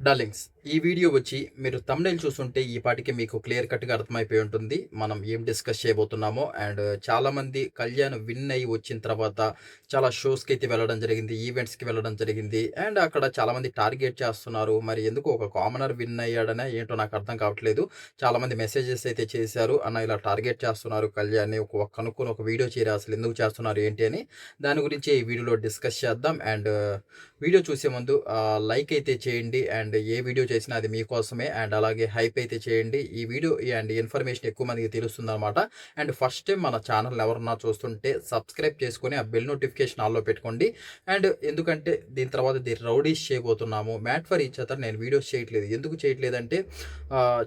Darlings, ఈ video వచ్చి మీరు థంబ్‌నెయిల్ చూసుంటే ఈ పాటికి మీకు క్లియర్ కట్‌గా అర్థమైపోయి ఉంటుంది. మనం ఏం డిస్కస్ చేయబోతున్నామో. అండ్ చాలామంది కళ్యాణ్ విన్ అయ్యి వచ్చిన తర్వాత చాలా షోస్‌కైతే వెళ్ళడం జరిగింది. ఈవెంట్స్‌కి వెళ్ళడం జరిగింది. అండ్ అక్కడ చాలామంది టార్గెట్ చేస్తున్నారు. మరి ఎందుకు ఒక కామనర్ విన్ అయ్యాడనా ఏంటో నాకు అర్థం కావట్లేదు. చాలామంది మెసేజెస్ అయితే చేశారు. అన్న ఇలా టార్గెట్ చేస్తున్నారు కళ్యాణ్‌ని. కనుక్కొని ఒక వీడియో చేయరా అసలు ఎందుకు చేస్తున్నారు ఏంటి అని. దాని గురించి ఈ వీడియోలో డిస్కస్ చేద్దాం. అండ్ వీడియో చూసే ముందు లైక్ అయితే చేయండి. అండ్ ఏ వీడియో చేసినా అది మీకోసమే. అండ్ అలాగే హైప్ అయితే చేయండి. ఈ వీడియో అండ్ ఇన్ఫర్మేషన్ ఎక్కువ మందికి తెలుస్తుందనమాట. అండ్ ఫస్ట్ టైం మన ఛానల్ ఎవరన్నా చూస్తుంటే సబ్స్క్రైబ్ చేసుకొని ఆ బెల్ నోటిఫికేషన్ ఆన్లో పెట్టుకోండి. అండ్ ఎందుకంటే దీని తర్వాత రౌడీస్ చేయబోతున్నాము. మ్యాట్ ఫర్ ఈచ్ అదర్ నేను వీడియోస్ చేయట్లేదు. ఎందుకు చేయట్లేదంటే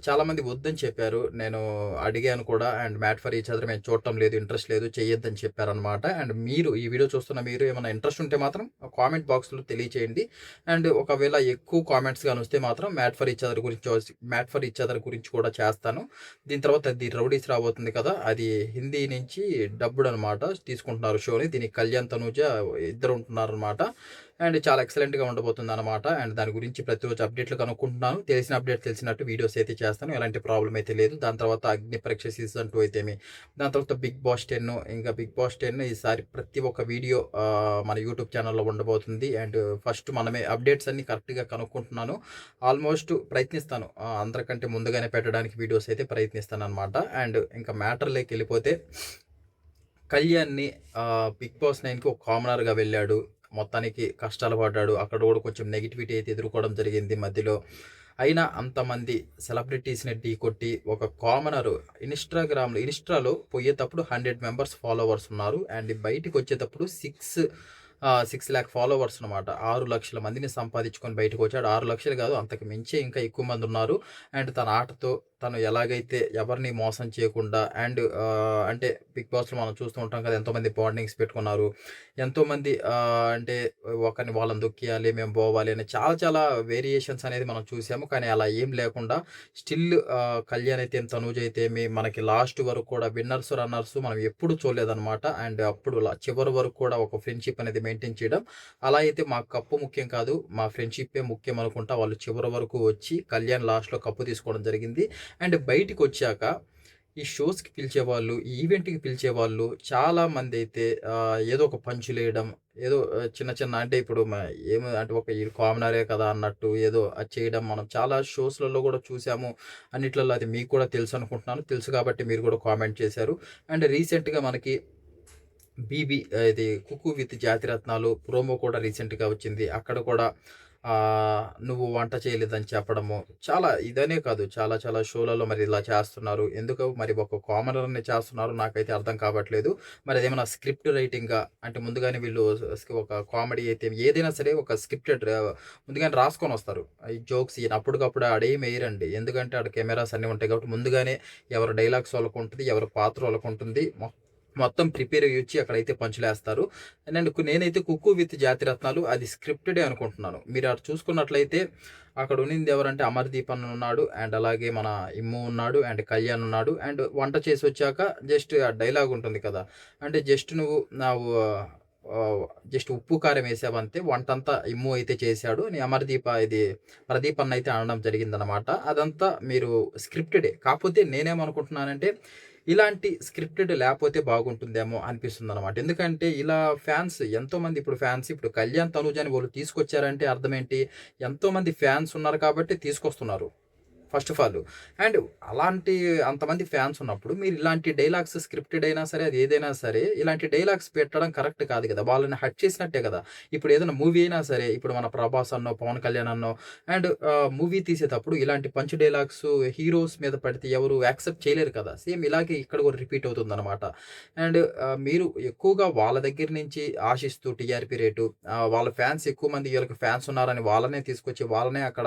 చాలామంది వద్దని చెప్పారు. నేను అడిగాను కూడా. And made for each other మేము చూడటం లేదు, ఇంట్రెస్ట్ లేదు, చేయొద్దని చెప్పారనమాట. అండ్ మీరు ఈ వీడియో చూస్తున్న మీరు ఏమైనా ఇంట్రెస్ట్ ఉంటే మాత్రం కామెంట్ బాక్స్లో తెలియచేయండి. అండ్ ఒకవేళ ఎక్కువ కామెంట్స్ గాని వస్తే మాత్రం మ్యాట్ ఫర్ ఈచ్ అదర్ గురించి కూడా చేస్తాను. దీని తర్వాత రౌడీస్ రాబోతుంది కదా, అది హిందీ నుంచి డబ్బుడ్ అనమాట తీసుకుంటున్నారు షోని. దీనికి కళ్యాణ్ తనూజ ఇద్దరు ఉంటున్నారనమాట. అండ్ చాలా ఎక్సలెంట్గా ఉండబోతుంది అనమాట. అండ్ దాని గురించి ప్రతిరోజు అప్డేట్లు కనుక్కుంటున్నాను. తెలిసిన అప్డేట్ తెలిసినట్టు వీడియోస్ అయితే చేస్తాను. ఎలాంటి ప్రాబ్లం అయితే లేదు. దాని తర్వాత అగ్ని పరీక్ష సీజన్ 2 అయితేమి, దాని తర్వాత బిగ్ బాస్ 10, ఇంకా బిగ్ బాస్ 10 ఈసారి ప్రతి ఒక్క వీడియో మన యూట్యూబ్ ఛానల్లో ఉండబోతుంది. అండ్ ఫస్ట్ మనమే అప్డేట్స్ అన్ని కరెక్ట్గా కనుక్కుంటున్నాను. ఆల్మోస్ట్ ప్రయత్నిస్తాను అందరికంటే ముందుగానే పెట్టడానికి వీడియోస్ అయితే ప్రయత్నిస్తాను అనమాట. అండ్ ఇంకా మ్యాటర్లోకి వెళ్ళిపోతే, కళ్యాణ్‌ని బిగ్ బాస్ 9కి ఒక కామనర్‌గా వెళ్ళాడు. మొత్తానికి కష్టాలు పడ్డాడు. అక్కడ కూడా కొంచెం నెగటివిటీ అయితే ఎదుర్కోవడం జరిగింది మధ్యలో. అయినా అంతమంది సెలబ్రిటీస్‌ని ఢీకొట్టి ఒక కామనరు ఇన్‌స్టాలో పోయేటప్పుడు 100 మెంబర్స్ ఫాలోవర్స్ ఉన్నారు. అండ్ బయటికొచ్చేటప్పుడు 6,00,000 ఫాలోవర్స్ అనమాట. 6,00,000 మందిని సంపాదించుకొని బయటకొచ్చాడు. 6,00,000 కాదు, అంతకు మించే ఇంకా ఎక్కువ మంది ఉన్నారు. అండ్ తన ఆటతో తను ఎలాగైతే ఎవరిని మోసం చేయకుండా అండ్ అంటే బిగ్ బాస్‌లో మనం చూస్తూ ఉంటాం కదా, ఎంతోమంది బాండింగ్స్ పెట్టుకున్నారు. ఎంతోమంది అంటే ఒకరిని వాళ్ళని దొక్కియాలి, మేము పోవాలి అని చాలా చాలా వేరియేషన్స్ అనేది మనం చూసాము. కానీ అలా ఏం లేకుండా స్టిల్ కళ్యాణ్ అయితేమి, తనూజ్ అయితేమి మనకి లాస్ట్ వరకు కూడా విన్నర్స్, రన్నర్స్ మనం ఎప్పుడు చూడలేదనమాట. అండ్ అప్పుడు చివరి వరకు కూడా ఒక ఫ్రెండ్‌షిప్ అనేది మెయింటైన్ చేయడం. అలా అయితే మా కప్పు ముఖ్యం కాదు, మా ఫ్రెండ్‌షిప్పే ముఖ్యం అనుకుంటా వాళ్ళు చివరి వరకు వచ్చి కళ్యాణ్ లాస్ట్‌లో కప్పు తీసుకోవడం జరిగింది. అండ్ బయటికొచ్చాక ఈ షోస్‌కి పిలిచేవాళ్ళు, ఈ ఈవెంట్‌కి పిలిచేవాళ్ళు చాలామందైతే ఏదో ఒక పంచులేయడం, ఏదో చిన్న చిన్న అంటే ఇప్పుడు ఏమో అంటే ఒక ఈ కామనరే కదా అన్నట్టు ఏదో అది చేయడం మనం చాలా షోస్‌లలో కూడా చూసాము. అన్నిట్లలో అది మీకు కూడా తెలుసు అనుకుంటున్నాను. తెలుసు కాబట్టి మీరు కూడా కామెంట్ చేశారు. అండ్ రీసెంట్‌గా మనకి ఇది 'కుక్కు విత్ జాతిరత్నాలు' ప్రోమో కూడా రీసెంట్‌గా వచ్చింది. అక్కడ కూడా నువ్వు వంట చేయలేదని చెప్పడము. చాలా ఇదనే కాదు, చాలా చాలా షోలలో మరి ఇలా చేస్తున్నారు. ఎందుకు మరి ఒక కామనర్‌ని చేస్తున్నారు నాకైతే అర్థం కావట్లేదు. మరి అదేమన్నా స్క్రిప్ట్ రైటింగా? అంటే ముందుగానే వీళ్ళు ఒక కామెడీ అయితే ఏదైనా సరే ఒక ముందుగానే రాసుకొనొస్తారు. ఈ జోక్స్ ఈయన అప్పటికప్పుడు ఆడేమి ఎయరండి. ఎందుకంటే ఆడ కెమెరాస్ అన్నీ ఉంటాయి కాబట్టి ముందుగానే ఎవరి డైలాగ్స్ వాళ్ళకుంటది, ఎవరి పాత్ర వాళ్ళకుంటుంది. మొత్తం ప్రిపేర్ అయ్యొచ్చి అక్కడైతే పంచులేస్తారు. నేనైతే 'కుక్కు విత్ జాతిరత్నాలు' అది స్క్రిప్టెడే అనుకుంటున్నాను. మీరు అటు చూసుకున్నట్లయితే అక్కడ ఉన్నింది ఎవరంటే అమర్‌దీప్ అన్న ఉన్నాడు. అండ్ అలాగే మన ఇమ్ము ఉన్నాడు. అండ్ కళ్యాణ్ ఉన్నాడు. అండ్ వంట చేసొచ్చాక జస్ట్ ఆ డైలాగ్ ఉంటుంది కదా, అంటే జస్ట్ నువ్వు జస్ట్ ఉప్పు, కారం ఏసావంతే, వంటంతా ఇమ్ము అయితే చేశాడు అని ప్రదీప్ అన్న అయితే అనడం జరిగిందనమాట. అదంతా మీరు స్క్రిప్టెడే. కాకపోతే నేనేమనుకుంటున్నానంటే ఇలాంటి స్క్రిప్టెడ్ లేపోతే బాగుంటుందేమో అనిపిస్తుందనమాట. ఎందుకంటే ఇలా ఎంతోమంది ఇప్పుడు కళ్యాణ్, తనూజ్ అని వాళ్ళు తీసుకొచ్చారంటే అర్థమేంటి? ఎంతోమంది ఫ్యాన్స్ ఉన్నారు కాబట్టి తీసుకొస్తున్నారు ఫస్ట్ ఆఫ్ ఆల్. అండ్ అంతమంది ఫ్యాన్స్ ఉన్నప్పుడు మీరు ఇలాంటి డైలాగ్స్ స్క్రిప్టెడ్ అయినా సరే, అది ఏదైనా సరే ఇలాంటి డైలాగ్స్ పెట్టడం కరెక్ట్ కాదు కదా, వాళ్ళని హర్ట్ చేసినట్టే కదా. ఇప్పుడు ఏదైనా మూవీ అయినా సరే, ఇప్పుడు మన 'ప్రభాస్' అన్నో, 'పవన్ కళ్యాణ్' అన్నో అండ్ మూవీ తీసేటప్పుడు ఇలాంటి పంచ్ డైలాగ్స్ హీరోస్ మీద పడితే ఎవరు యాక్సెప్ట్ చేయలేరు కదా. సేమ్ ఇలాగే ఇక్కడ కూడా రిపీట్ అవుతుందనమాట. అండ్ మీరు ఎక్కువగా వాళ్ళ దగ్గర నుంచి ఆశిస్తూ టీఆర్‌పీ రేటు, వాళ్ళ ఫ్యాన్స్ ఎక్కువ మంది, వీళ్ళకి ఫ్యాన్స్ ఉన్నారని వాళ్ళనే తీసుకొచ్చి వాళ్ళనే అక్కడ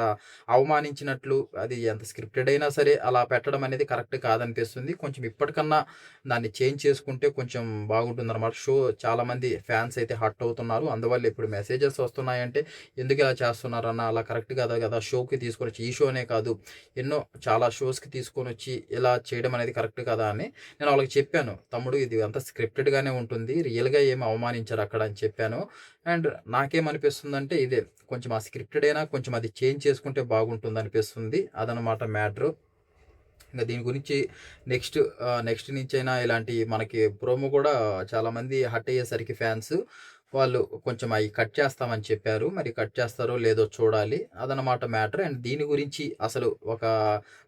అవమానించినట్లు, అది ఎంత స్క్రిప్టెడ్ అయినా సరే అలా పెట్టడం అనేది కరెక్ట్ కాదనిపిస్తుంది. కొంచెం ఇప్పటికన్నా దాన్ని చేంజ్ చేసుకుంటే కొంచెం బాగుంటుందన్నమాట. చాలామంది ఫ్యాన్స్ అయితే హర్ట్ అవుతున్నారు. అందువల్ల ఇప్పుడు మెసేజెస్ వస్తున్నాయంటే ఎందుకు ఇలా చేస్తున్నారన్న, అలా కరెక్ట్ కాదు కదా. షోకి తీసుకొనొచ్చి, ఈ షోనే కాదు ఎన్నో చాలా షోస్‌కి తీసుకొనొచ్చి ఇలా చేయడం అనేది కరెక్ట్ కదా అని నేను వాళ్ళకి చెప్పాను. తమ్ముడు ఇది అంతా స్క్రిప్టెడ్‌గానే ఉంటుంది, రియల్‌గా ఏమి అవమానించరు అక్కడ అని చెప్పాను. అండ్ నాకేమనిపిస్తుందంటే ఇదే కొంచెం ఆ స్క్రిప్టెడ్ అయినా కొంచెం అది చేంజ్ చేసుకుంటే బాగుంటుందనిపిస్తుంది. అదనమాట మ్యాటరు. ఇంక దీని గురించి నెక్స్ట్ నుంచైనా ఇలాంటి మనకి ప్రోమో కూడా చాలామంది హర్ట్ అయ్యేసరికి ఫ్యాన్స్ వాళ్ళు కొంచెం అయి కట్ చేస్తామని చెప్పారు. మరి కట్ చేస్తారో లేదో చూడాలి. అదనమాట మ్యాటర్. అండ్ దీని గురించి అసలు ఒక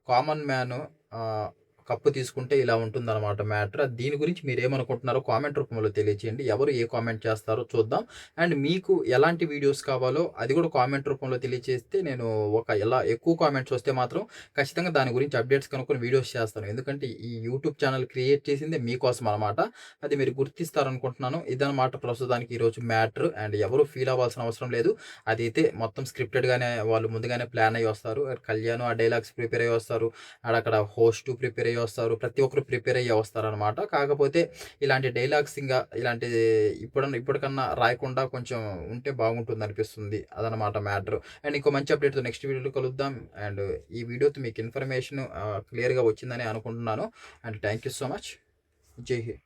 కామన్ మ్యాను ఆహ్, కప్పు తీసుకుంటే ఇలా ఉంటుందనమాట మ్యాటర్. దీని గురించి మీరేమనుకుంటున్నారో కామెంట్ రూపంలో తెలియజేయండి. ఎవరు ఏ కామెంట్ చేస్తారో చూద్దాం. అండ్ మీకు ఎలాంటి వీడియోస్ కావాలో అది కూడా కామెంట్ రూపంలో తెలియజేస్తే నేను ఎలా ఎక్కువ కామెంట్స్ వస్తే మాత్రం ఖచ్చితంగా దాని గురించి అప్డేట్స్ కనుక్కొని వీడియోస్ చేస్తాను. ఎందుకంటే ఈ యూట్యూబ్ ఛానల్ క్రియేట్ చేసిందే మీకోసం అనమాట. అది మీరు గుర్తిస్తారనుకుంటున్నాను. ఇదనమాట ప్రస్తుతానికి ఈరోజు మ్యాటర్. అండ్ ఎవరు ఫీల్ అవ్వాల్సిన అవసరం లేదు. అదైతే మొత్తం స్క్రిప్టెడ్‌గానే వాళ్ళు ముందుగానే ప్లాన్ అయ్యి వస్తారు. కళ్యాణ్ ఆ డైలాగ్స్ ప్రిపేర్ అయ్యి వస్తారు. అక్కడ హోస్ట్ ప్రిపేర్ అయ్యి వస్తారు. ప్రతి ఒక్కరు ప్రిపేర్ అయ్యే వస్తారనమాట. కాకపోతే ఇలాంటి డైలాగ్స్ ఇలాంటి ఇప్పటికన్నా రాయకుండా కొంచెం ఉంటే బాగుంటుందనిపిస్తుంది. అదనమాట మ్యాటర్. అండ్ ఇంకో మంచి అప్డేట్‌తో నెక్స్ట్ వీడియోలో కలుద్దాం. అండ్ ఈ వీడియోతో మీకు ఇన్ఫర్మేషన్ క్లియర్‌గా వచ్చిందని అనుకుంటున్నాను. And thank you so much. జై హింద్.